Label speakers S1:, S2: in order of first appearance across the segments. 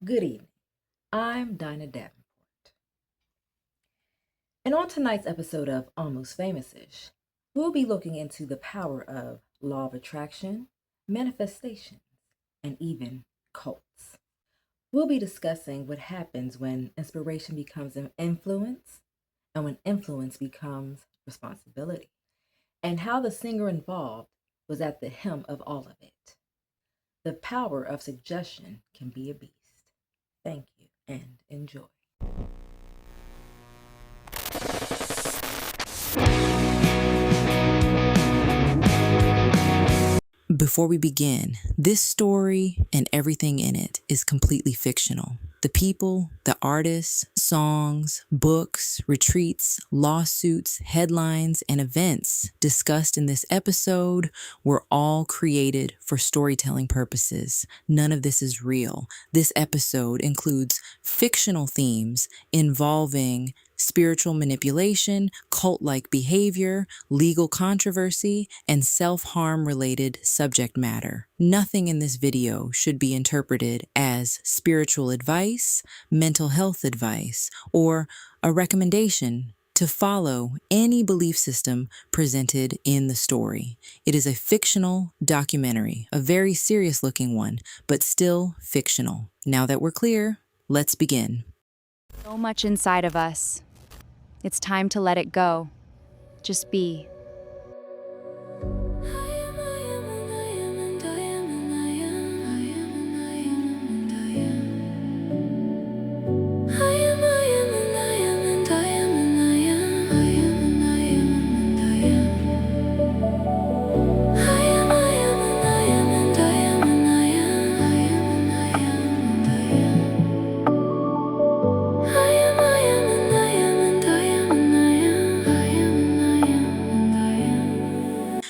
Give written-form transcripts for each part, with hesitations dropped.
S1: Good evening. I'm Dinah Davenport. And on tonight's episode of Almost Famous-ish, we'll be looking into the power of law of attraction, manifestations, and even cults. We'll be discussing what happens when inspiration becomes an influence and when influence becomes responsibility, and how the singer involved was at the helm of all of it. The power of suggestion can be a beast. Thank you and enjoy.
S2: Before we begin, this story and everything in it is completely fictional. The people, the artists, songs, books, retreats, lawsuits, headlines, and events discussed in this episode were all created for storytelling purposes. None of this is real. This episode includes fictional themes involving spiritual manipulation, cult-like behavior, legal controversy, and self-harm related subject matter. Nothing in this video should be interpreted as spiritual advice, mental health advice, or a recommendation to follow any belief system presented in the story. It is a fictional documentary, a very serious-looking one, but still fictional. Now that we're clear, let's begin.
S3: So much inside of us. It's time to let it go. Just be.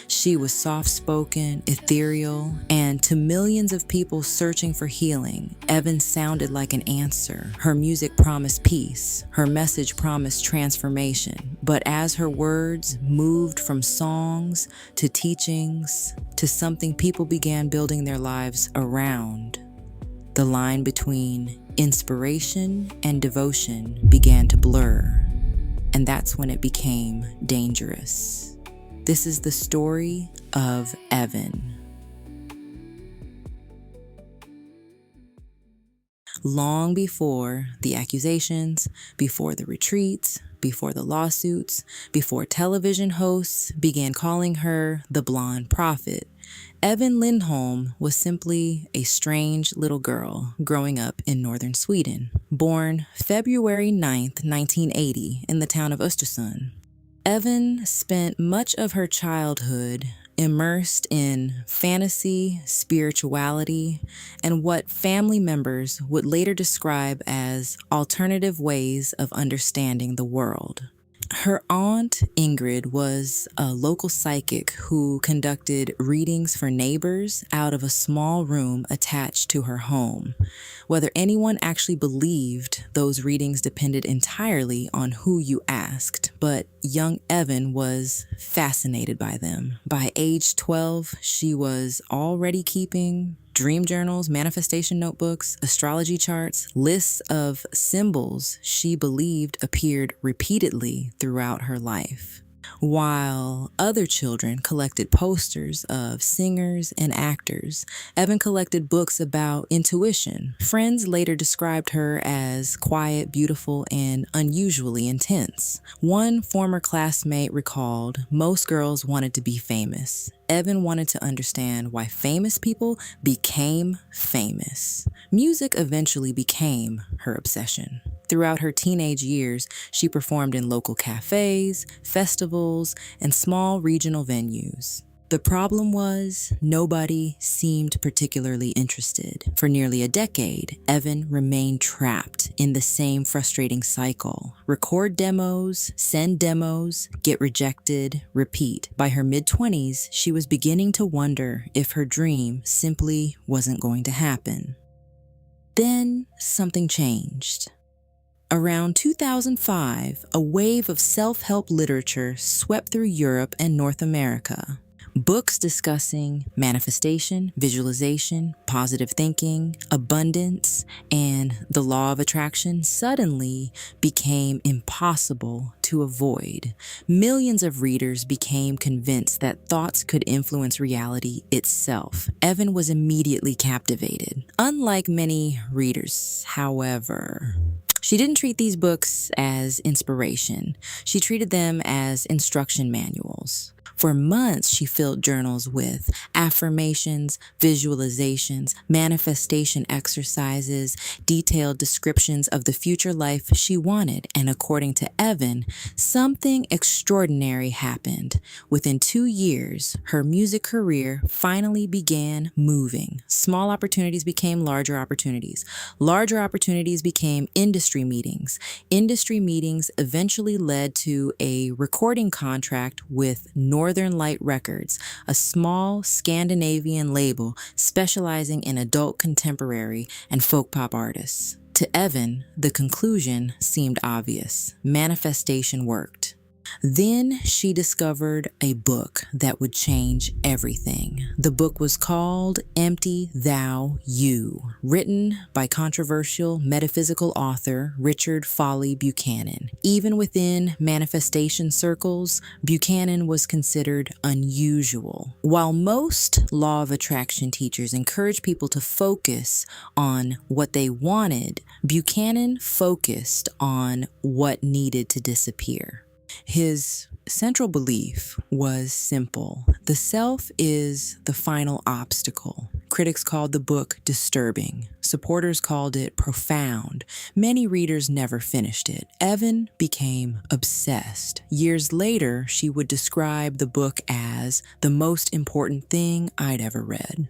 S2: She was soft-spoken, ethereal, and to millions of people searching for healing, Evyn sounded like an answer. Her music promised peace. Her message promised transformation. But as her words moved from songs to teachings to something people began building their lives around, the line between inspiration and devotion began to blur. And that's when it became dangerous. This is the story of Evyn. Long before the accusations, before the retreats, before the lawsuits, before television hosts began calling her the blonde prophet, Evyn Lindholm was simply a strange little girl growing up in northern Sweden, born February 9th, 1980 in the town of Östersund. Evyn spent much of her childhood immersed in fantasy, spirituality, and what family members would later describe as alternative ways of understanding the world. Her aunt, Ingrid, was a local psychic who conducted readings for neighbors out of a small room attached to her home. Whether anyone actually believed those readings depended entirely on who you asked, but young Evyn was fascinated by them. By age 12, she was already keeping dream journals, manifestation notebooks, astrology charts, lists of symbols she believed appeared repeatedly throughout her life. While other children collected posters of singers and actors, Evyn collected books about intuition. Friends later described her as quiet, beautiful, and unusually intense. One former classmate recalled, "Most girls wanted to be famous. Evyn wanted to understand why famous people became famous." Music eventually became her obsession. Throughout her teenage years, she performed in local cafes, festivals, and small regional venues. The problem was, nobody seemed particularly interested. For nearly a decade, Evyn remained trapped in the same frustrating cycle. Record demos, send demos, get rejected, repeat. By her mid-20s, she was beginning to wonder if her dream simply wasn't going to happen. Then, something changed. Around 2005, a wave of self-help literature swept through Europe and North America. Books discussing manifestation, visualization, positive thinking, abundance, and the law of attraction suddenly became impossible to avoid. Millions of readers became convinced that thoughts could influence reality itself. Evyn was immediately captivated. Unlike many readers, however, she didn't treat these books as inspiration. She treated them as instruction manuals. For months, she filled journals with affirmations, visualizations, manifestation exercises, detailed descriptions of the future life she wanted. And according to Evyn, something extraordinary happened. Within 2 years, her music career finally began moving. Small opportunities became larger opportunities. Larger opportunities became industry meetings. Industry meetings eventually led to a recording contract with Northern Light Records, a small Scandinavian label specializing in adult contemporary and folk pop artists. To Evyn, the conclusion seemed obvious. Manifestation worked. Then she discovered a book that would change everything. The book was called Empty Thou You, written by controversial metaphysical author Richard Foley Buchanan. Even within manifestation circles, Buchanan was considered unusual. While most law of attraction teachers encourage people to focus on what they wanted, Buchanan focused on what needed to disappear. His central belief was simple. The self is the final obstacle. Critics called the book disturbing. Supporters called it profound. Many readers never finished it. Evyn became obsessed. Years later, she would describe the book as the most important thing I'd ever read.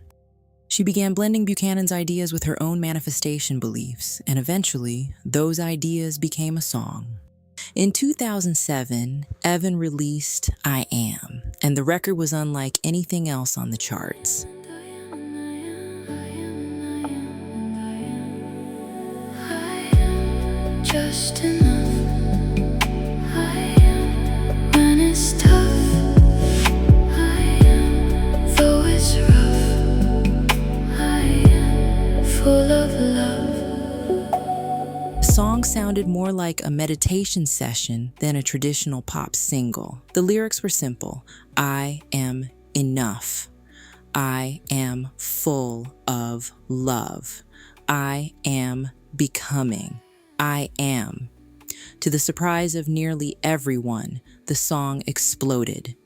S2: She began blending Buchanan's ideas with her own manifestation beliefs, and eventually, those ideas became a song. In 2007, Evyn released I Am, and the record was unlike anything else on the charts.
S4: Just enough. I am when it's tough. I am though it's rough. I am full of love.
S2: The song sounded more like a meditation session than a traditional pop single. The lyrics were simple. I am enough. I am full of love. I am becoming. I am. To the surprise of nearly everyone, the song exploded.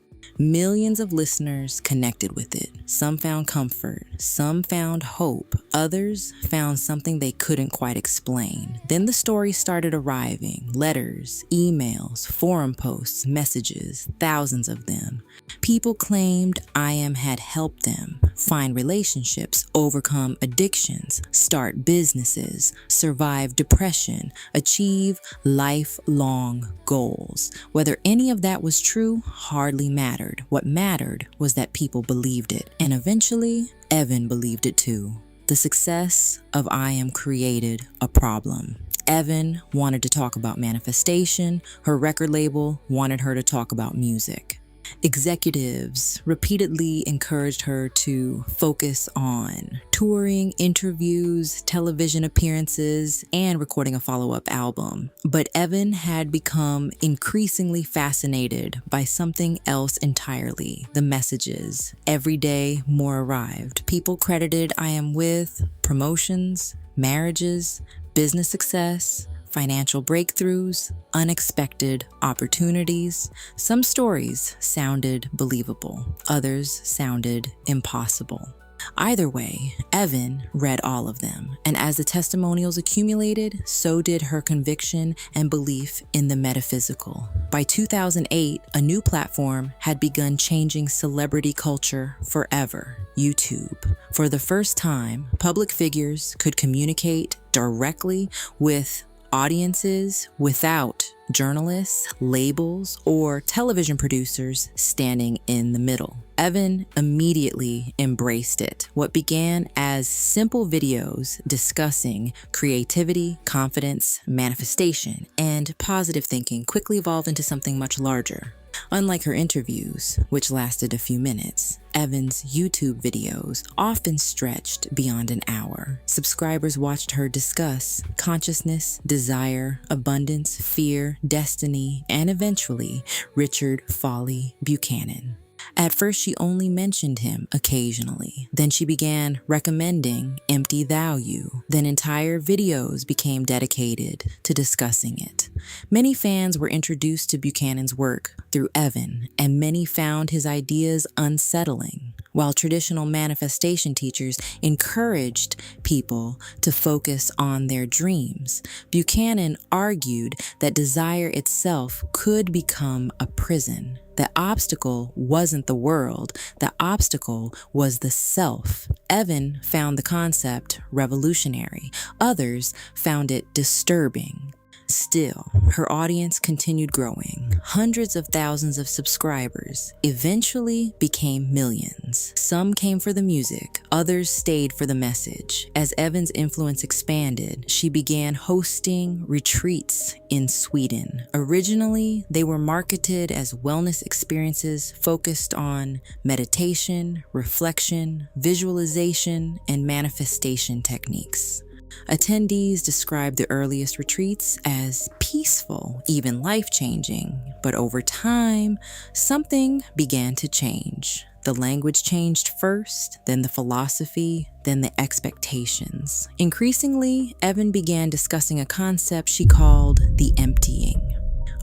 S2: Millions of listeners connected with it. Some found comfort, some found hope, others found something they couldn't quite explain. Then the stories started arriving, letters, emails, forum posts, messages, thousands of them. People claimed I Am had helped them find relationships, overcome addictions, start businesses, survive depression, achieve lifelong goals. Whether any of that was true hardly mattered. What mattered was that people believed it, and eventually, Evyn believed it too. The success of I Am created a problem. Evyn wanted to talk about manifestation. Her record label wanted her to talk about music. Executives repeatedly encouraged her to focus on touring, interviews, television appearances, and recording a follow-up album. But Evyn had become increasingly fascinated by something else entirely: the messages. Every day, more arrived. People credited I Am with promotions, marriages, business success, financial breakthroughs, unexpected opportunities. Some stories sounded believable, others sounded impossible. Either way, Evyn read all of them, and as the testimonials accumulated, so did her conviction and belief in the metaphysical. By 2008, a new platform had begun changing celebrity culture forever: YouTube. For the first time, public figures could communicate directly with audiences without journalists, labels, or television producers standing in the middle. Evyn immediately embraced it. What began as simple videos discussing creativity, confidence, manifestation, and positive thinking quickly evolved into something much larger. Unlike her interviews, which lasted a few minutes, Evyn's YouTube videos often stretched beyond an hour. Subscribers watched her discuss consciousness, desire, abundance, fear, destiny, and eventually Richard Folly Buchanan. At first, she only mentioned him occasionally. Then she began recommending empty value. Then entire videos became dedicated to discussing it. Many fans were introduced to Buchanan's work through Evyn, and many found his ideas unsettling. While traditional manifestation teachers encouraged people to focus on their dreams, Buchanan argued that desire itself could become a prison. The obstacle wasn't the world, the obstacle was the self. Evyn found the concept revolutionary. Others found it disturbing. Still, her audience continued growing. Hundreds of thousands of subscribers eventually became millions. Some came for the music, others stayed for the message. As Evyn's influence expanded, she began hosting retreats in Sweden. Originally, they were marketed as wellness experiences focused on meditation, reflection, visualization, and manifestation techniques. Attendees described the earliest retreats as peaceful, even life-changing, but over time, something began to change. The language changed first, then the philosophy, then the expectations. Increasingly, Evyn began discussing a concept she called the emptying.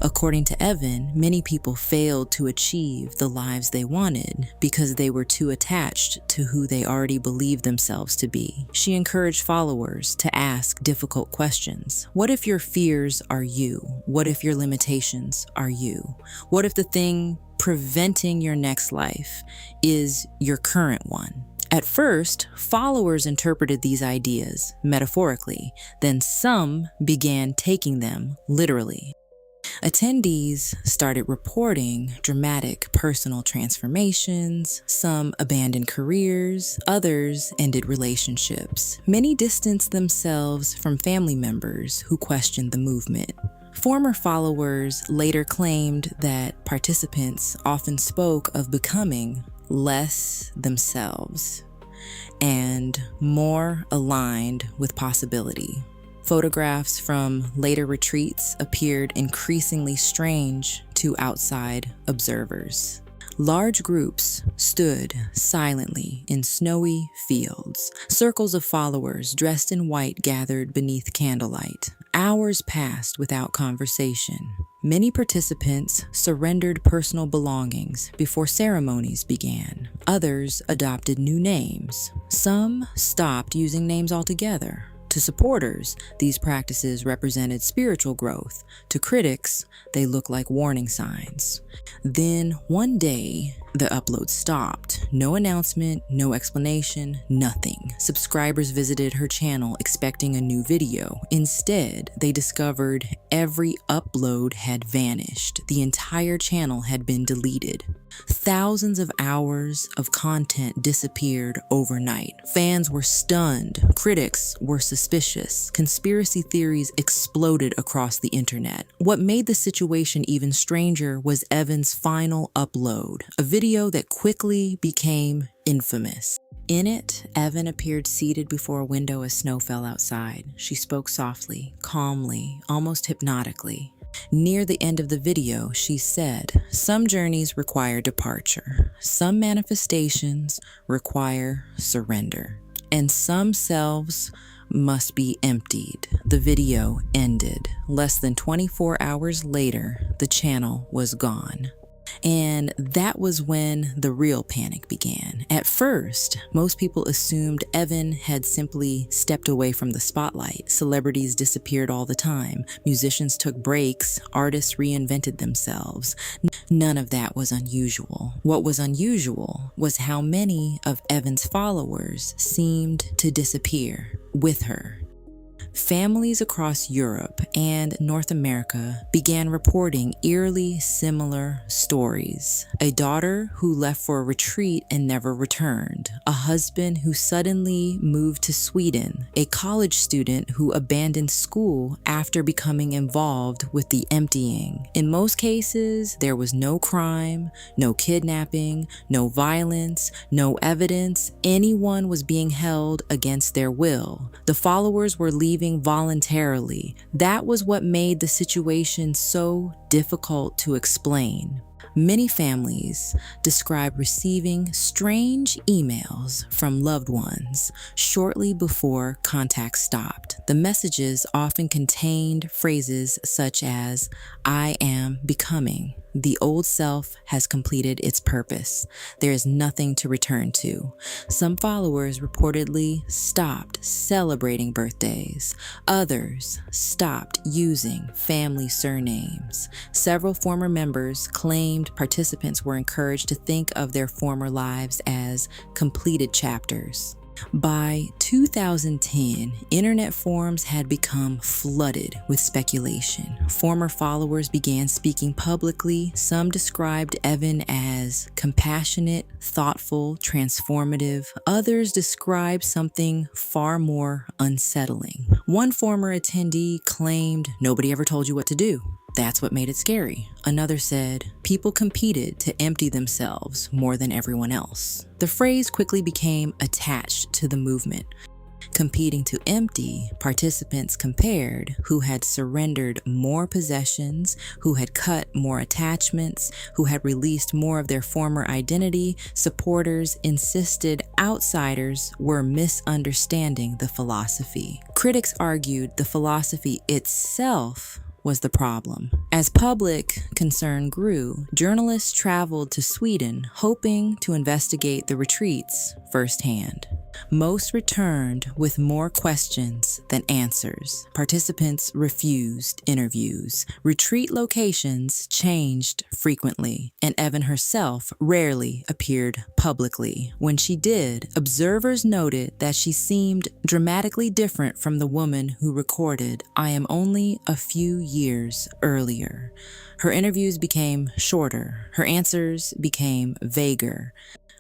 S2: According to Evyn, many people failed to achieve the lives they wanted because they were too attached to who they already believed themselves to be. She encouraged followers to ask difficult questions. What if your fears are you? What if your limitations are you? What if the thing preventing your next life is your current one? At first, followers interpreted these ideas metaphorically, then some began taking them literally. Attendees started reporting dramatic personal transformations. Some abandoned careers, others ended relationships. Many distanced themselves from family members who questioned the movement. Former followers later claimed that participants often spoke of becoming less themselves and more aligned with possibility. Photographs from later retreats appeared increasingly strange to outside observers. Large groups stood silently in snowy fields. Circles of followers dressed in white gathered beneath candlelight. Hours passed without conversation. Many participants surrendered personal belongings before ceremonies began. Others adopted new names. Some stopped using names altogether. To supporters, these practices represented spiritual growth. To critics, they looked like warning signs. Then, one day, the upload stopped. No announcement, no explanation, nothing. Subscribers visited her channel expecting a new video. Instead, they discovered every upload had vanished. The entire channel had been deleted. Thousands of hours of content disappeared overnight. Fans were stunned. Critics were suspicious. Conspiracy theories exploded across the internet. What made the situation even stranger was Evyn's final upload, a video that quickly became infamous. In it, Evyn appeared seated before a window as snow fell outside. She spoke softly, calmly, almost hypnotically. Near the end of the video, she said, "Some journeys require departure. Some manifestations require surrender. And some selves must be emptied." The video ended. Less than 24 hours later, the channel was gone. And that was when the real panic began. At first, most people assumed Evyn had simply stepped away from the spotlight. Celebrities disappeared all the time. Musicians took breaks. Artists reinvented themselves. None of that was unusual. What was unusual was how many of Evyn's followers seemed to disappear with her. families across Europe and North America began reporting eerily similar stories. A daughter who left for a retreat and never returned, a husband who suddenly moved to Sweden, a college student who abandoned school after becoming involved with the emptying. In most cases, there was no crime, no kidnapping, no violence, no evidence anyone was being held against their will. The followers were leaving voluntarily. That was what made the situation so difficult to explain. Many families describe receiving strange emails from loved ones shortly before contact stopped. The messages often contained phrases such as, "I am becoming. The old self has completed its purpose. There is nothing to return to." Some followers reportedly stopped celebrating birthdays. Others stopped using family surnames. Several former members claimed participants were encouraged to think of their former lives as completed chapters. By 2010, internet forums had become flooded with speculation. Former followers began speaking publicly. Some described Evyn as compassionate, thoughtful, transformative. Others described something far more unsettling. One former attendee claimed, "Nobody ever told you what to do. That's what made it scary." Another said, "People competed to empty themselves more than everyone else." The phrase quickly became attached to the movement. Competing to empty, participants compared who had surrendered more possessions, who had cut more attachments, who had released more of their former identity. Supporters insisted outsiders were misunderstanding the philosophy. Critics argued the philosophy itself was the problem. As public concern grew, journalists traveled to Sweden hoping to investigate the retreats firsthand. Most returned with more questions than answers. Participants refused interviews. Retreat locations changed frequently, and Evyn herself rarely appeared publicly. When she did, observers noted that she seemed dramatically different from the woman who recorded "I am only a few years earlier." Her interviews became shorter. Her answers became vaguer.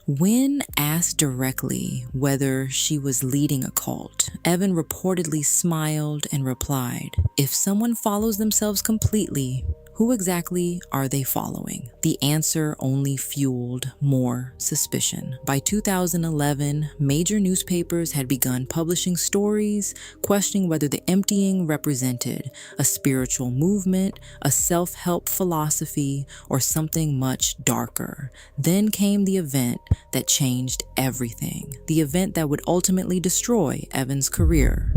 S2: When asked directly whether she was leading a cult, Evyn reportedly smiled and replied, "If someone follows themselves completely, who exactly are they following?" The answer only fueled more suspicion. By 2011, major newspapers had begun publishing stories questioning whether the emptying represented a spiritual movement, a self-help philosophy, or something much darker. Then came the event that changed everything, the event that would ultimately destroy Evyn's career.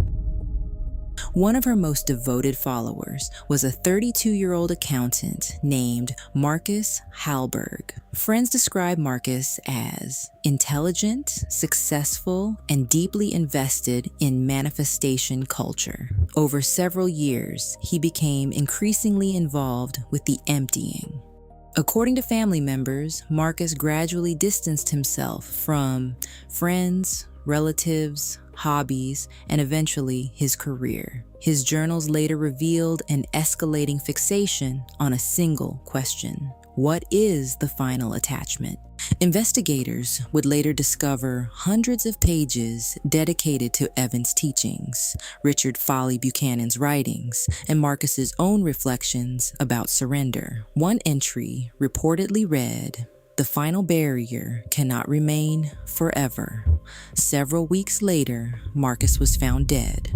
S2: One of her most devoted followers was a 32-year-old accountant named Marcus Hallberg. Friends describe Marcus as intelligent, successful, and deeply invested in manifestation culture. Over several years, he became increasingly involved with the emptying. According to family members, Marcus gradually distanced himself from friends, relatives, hobbies, and eventually his career. His journals later revealed an escalating fixation on a single question: what is the final attachment? Investigators would later discover hundreds of pages dedicated to Evyn's teachings, Richard Foley Buchanan's writings, and Marcus's own reflections about surrender. One entry reportedly read, "The final barrier cannot remain forever." Several weeks later, Marcus was found dead.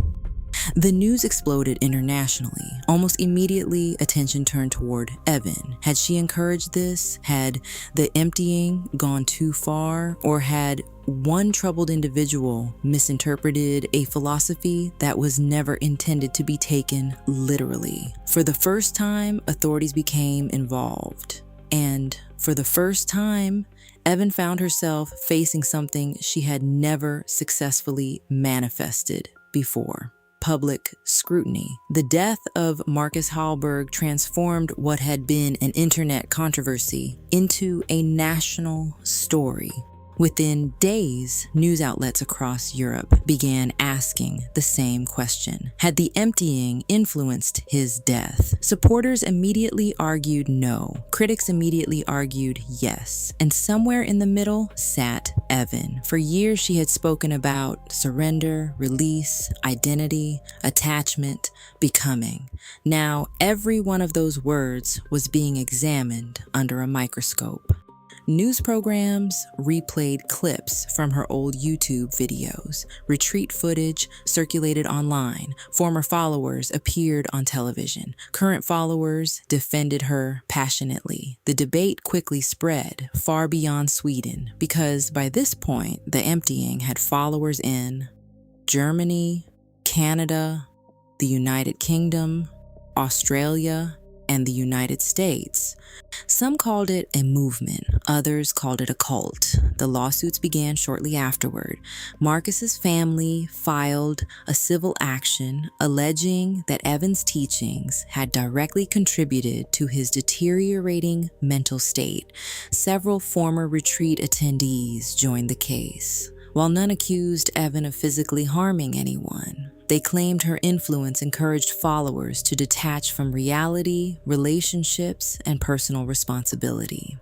S2: The news exploded internationally. Almost immediately, attention turned toward Evyn. Had she encouraged this? Had the emptying gone too far? Or had one troubled individual misinterpreted a philosophy that was never intended to be taken literally? For the first time, authorities became involved. And for the first time, Evyn found herself facing something she had never successfully manifested before: public scrutiny. The death of Marcus Hallberg transformed what had been an internet controversy into a national story. Within days, news outlets across Europe began asking the same question. Had the emptying influenced his death? Supporters immediately argued no. Critics immediately argued yes. And somewhere in the middle sat Evyn. For years, she had spoken about surrender, release, identity, attachment, becoming. Now, every one of those words was being examined under a microscope. News programs replayed clips from her old YouTube videos. Retreat footage circulated online. Former followers appeared on television. Current followers defended her passionately. The debate quickly spread far beyond Sweden because by this point, the emptying had followers in Germany, Canada, the United Kingdom, Australia, and the United States. Some called it a movement, others called it a cult. The lawsuits began shortly afterward. Marcus's family filed a civil action alleging that Evyn's teachings had directly contributed to his deteriorating mental state. Several former retreat attendees joined the case. While none accused Evyn of physically harming anyone, they claimed her influence encouraged followers to detach from reality, relationships, and personal responsibility.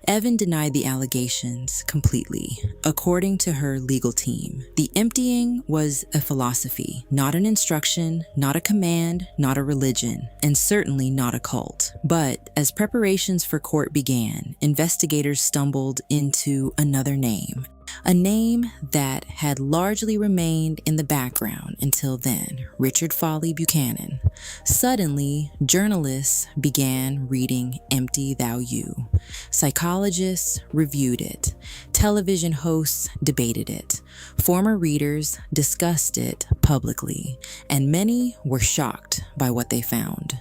S2: Evyn denied the allegations completely. According to her legal team, the emptying was a philosophy, not an instruction, not a command, not a religion, and certainly not a cult. But as preparations for court began, investigators stumbled into another name. A name that had largely remained in the background until then, Richard Foley Buchanan. Suddenly, journalists began reading Empty Thou You. Psychologists reviewed it. Television hosts debated it. Former readers discussed it publicly, and many were shocked by what they found.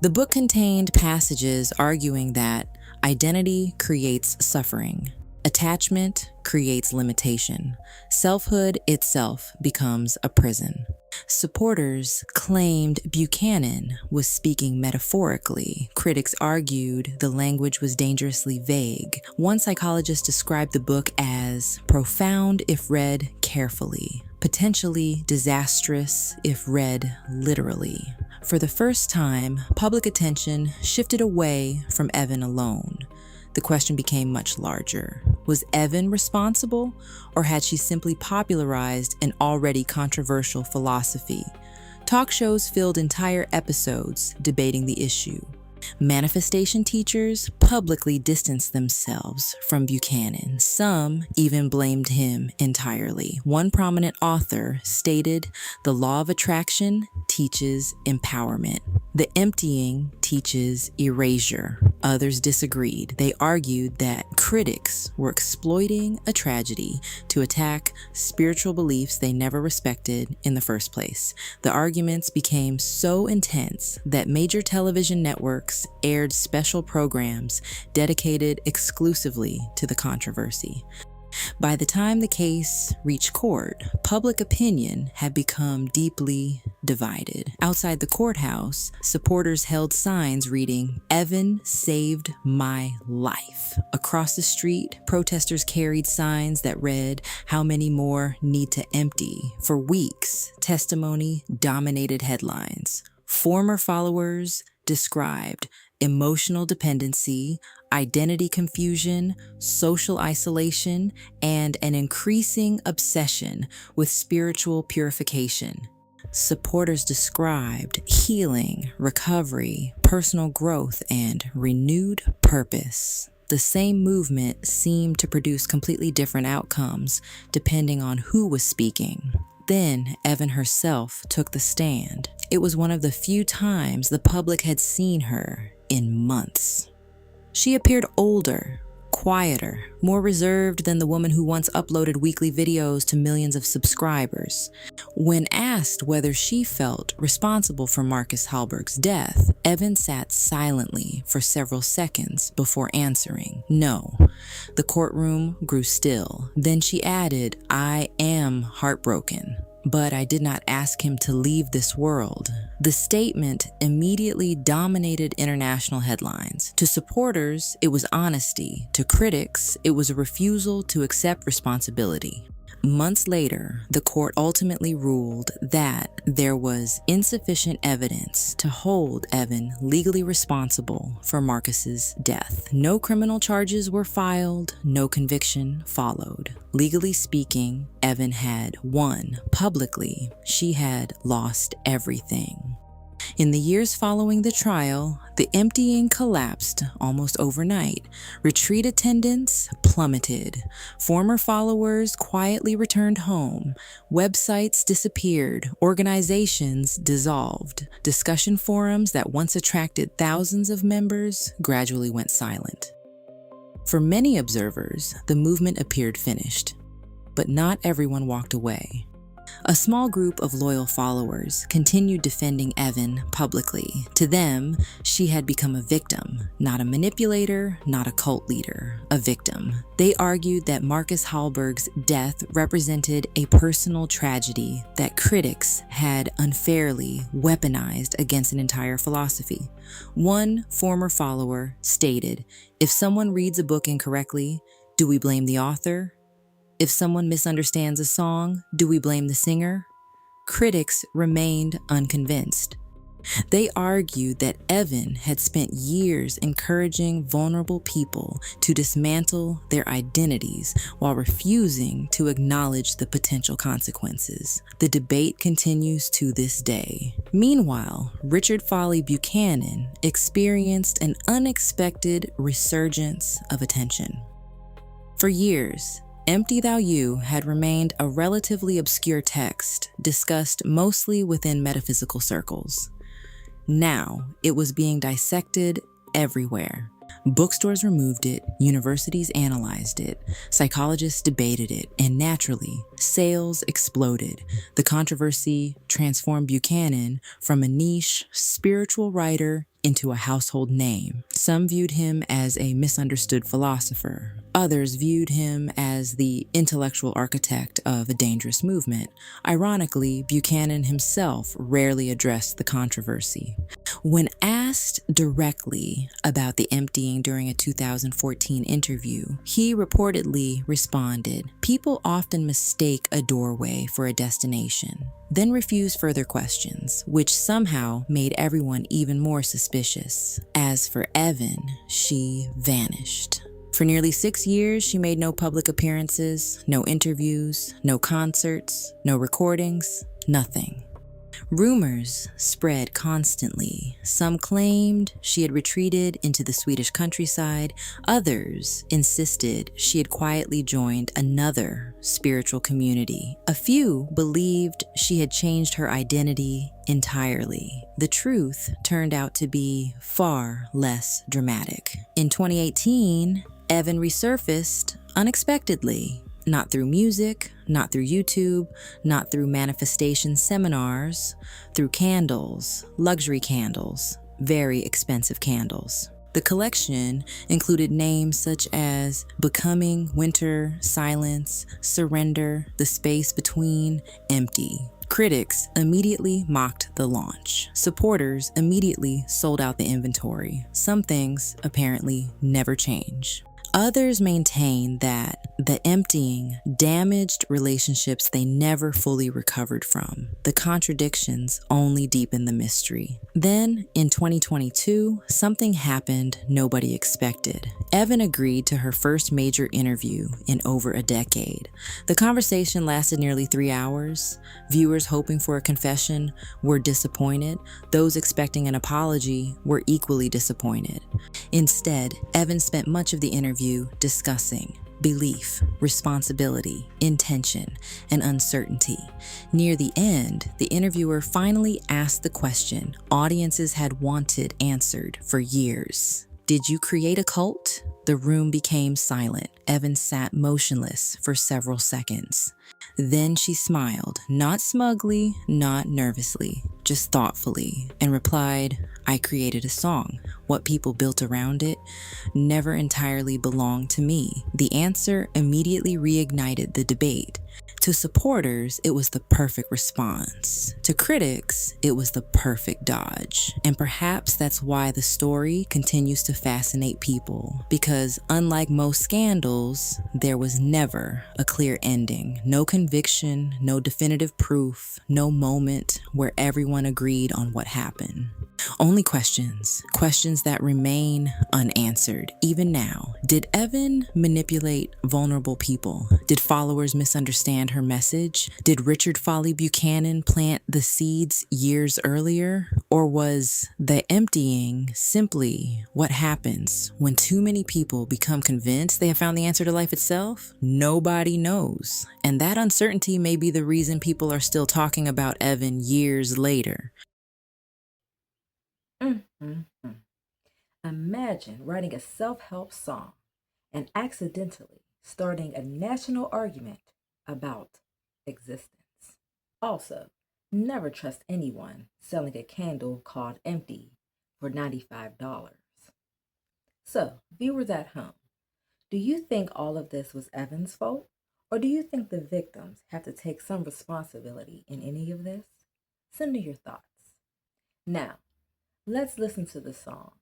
S2: The book contained passages arguing that identity creates suffering. Attachment creates limitation. Selfhood itself becomes a prison. Supporters claimed Buchanan was speaking metaphorically. Critics argued the language was dangerously vague. One psychologist described the book as profound if read carefully, potentially disastrous if read literally. For the first time, public attention shifted away from Evyn alone. The question became much larger. Was Evyn responsible, or had she simply popularized an already controversial philosophy? Talk shows filled entire episodes debating the issue. Manifestation teachers publicly distanced themselves from Buchanan. Some even blamed him entirely. One prominent author stated, "The law of attraction teaches empowerment. The emptying teaches erasure." Others disagreed. They argued that critics were exploiting a tragedy to attack spiritual beliefs they never respected in the first place. The arguments became so intense that major television networks aired special programs dedicated exclusively to the controversy. By the time the case reached court, public opinion had become deeply divided. Outside the courthouse, supporters held signs reading, "Evyn saved my life." Across the street, protesters carried signs that read, "How many more need to empty?" For weeks, testimony dominated headlines. Former followers described emotional dependency, identity confusion, social isolation, and an increasing obsession with spiritual purification. Supporters described healing, recovery, personal growth, and renewed purpose. The same movement seemed to produce completely different outcomes depending on who was speaking. Then Evyn herself took the stand. It was one of the few times the public had seen her in months. She appeared older, quieter, more reserved than the woman who once uploaded weekly videos to millions of subscribers. When asked whether she felt responsible for Marcus Hallberg's death, Evyn sat silently for several seconds before answering, "No." The courtroom grew still. Then she added, "I am heartbroken." but I did not ask him to leave this world. The statement immediately dominated international headlines. To supporters, it was honesty. To critics, it was a refusal to accept responsibility. Months later, the court ultimately ruled that there was insufficient evidence to hold Evyn legally responsible for Marcus's death. No criminal charges were filed, no conviction followed. Legally speaking, Evyn had won. Publicly, she had lost everything. In the years following the trial, the emptying collapsed almost overnight. Retreat attendance plummeted. Former followers quietly returned home. Websites disappeared. Organizations dissolved. Discussion forums that once attracted thousands of members gradually went silent. For many observers, the movement appeared finished, but not everyone walked away. A small group of loyal followers continued defending Evyn publicly. To them, she had become a victim, not a manipulator, not a cult leader, a victim. They argued that Marcus Hallberg's death represented a personal tragedy that critics had unfairly weaponized against an entire philosophy. One former follower stated, "If someone reads a book incorrectly, do we blame the author? If someone misunderstands a song, do we blame the singer?" Critics remained unconvinced. They argued that Evyn had spent years encouraging vulnerable people to dismantle their identities while refusing to acknowledge the potential consequences. The debate continues to this day. Meanwhile, Richard Foley Buchanan experienced an unexpected resurgence of attention. For years, Empty Thou You had remained a relatively obscure text, discussed mostly within metaphysical circles. Now, it was being dissected everywhere. Bookstores removed it, universities analyzed it, psychologists debated it, and naturally, sales exploded. The controversy transformed Buchanan from a niche spiritual writer into a household name. Some viewed him as a misunderstood philosopher. Others viewed him as the intellectual architect of a dangerous movement. Ironically, Buchanan himself rarely addressed the controversy. When asked directly about the emptying during a 2014 interview, he reportedly responded, "People often mistake a doorway for a destination, then refuse further questions, which somehow made everyone even more suspicious. As for Evyn, she vanished." For nearly 6 years, she made no public appearances, no interviews, no concerts, no recordings, nothing. Rumors spread constantly. Some claimed she had retreated into the Swedish countryside. Others insisted she had quietly joined another spiritual community. A few believed she had changed her identity entirely. The truth turned out to be far less dramatic. In 2018, Evyn resurfaced unexpectedly. Not through music, not through YouTube, not through manifestation seminars, through candles, luxury candles, very expensive candles. The collection included names such as Becoming, Winter, Silence, Surrender, The Space Between, Empty. Critics immediately mocked the launch. Supporters immediately sold out the inventory. Some things apparently never change. Others maintain that the emptying damaged relationships they never fully recovered from. The contradictions only deepen the mystery. Then, in 2022, something happened nobody expected. Evyn agreed to her first major interview in over a decade. The conversation lasted nearly 3 hours. Viewers hoping for a confession were disappointed. Those expecting an apology were equally disappointed. Instead, Evyn spent much of the interview discussing belief, responsibility, intention, and uncertainty. Near the end, the interviewer finally asked the question audiences had wanted answered for years. "Did you create a cult?" The room became silent. Evyn sat motionless for several seconds. Then she smiled, not smugly, not nervously, just thoughtfully, and replied, "I created a song. What people built around it never entirely belonged to me." The answer immediately reignited the debate. To supporters, it was the perfect response. To critics, it was the perfect dodge. And perhaps that's why the story continues to fascinate people, because unlike most scandals, there was never a clear ending. No conviction, no definitive proof, no moment where everyone agreed on what happened. Only questions that remain unanswered even now. Did Evyn manipulate vulnerable people? Did followers misunderstand her message? Did Richard Foley Buchanan plant the seeds years earlier? Or was the emptying simply what happens when too many people become convinced they have found the answer to life itself? Nobody knows. And that uncertainty may be the reason people are still talking about Evyn years later.
S1: Imagine writing a self-help song and accidentally starting a national argument about existence. Also, never trust anyone selling a candle called Empty for $95. So, viewers at home, do you think all of this was Evyn's fault? Or do you think the victims have to take some responsibility in any of this? Send me your thoughts. Now, let's listen to the song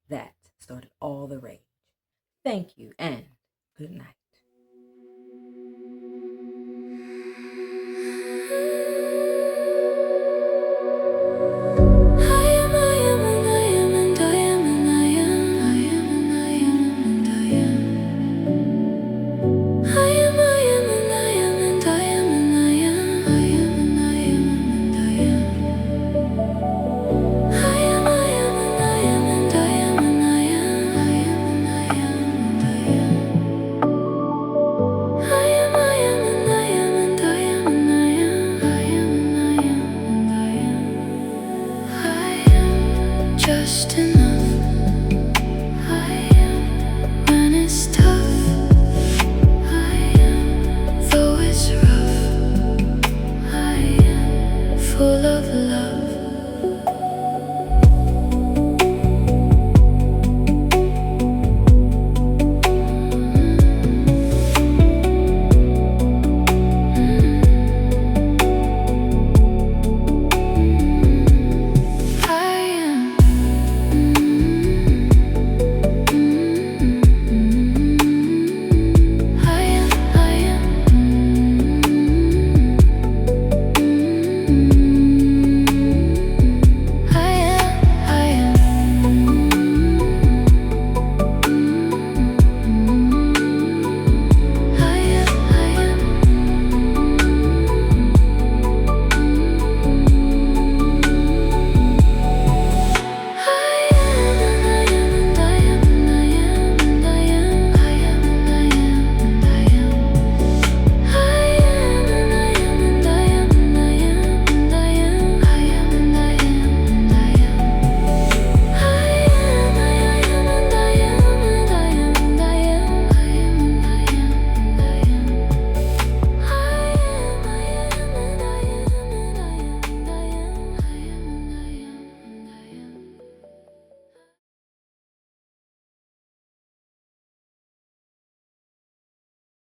S1: that started all the rage. Thank you and good night.
S4: Just enough.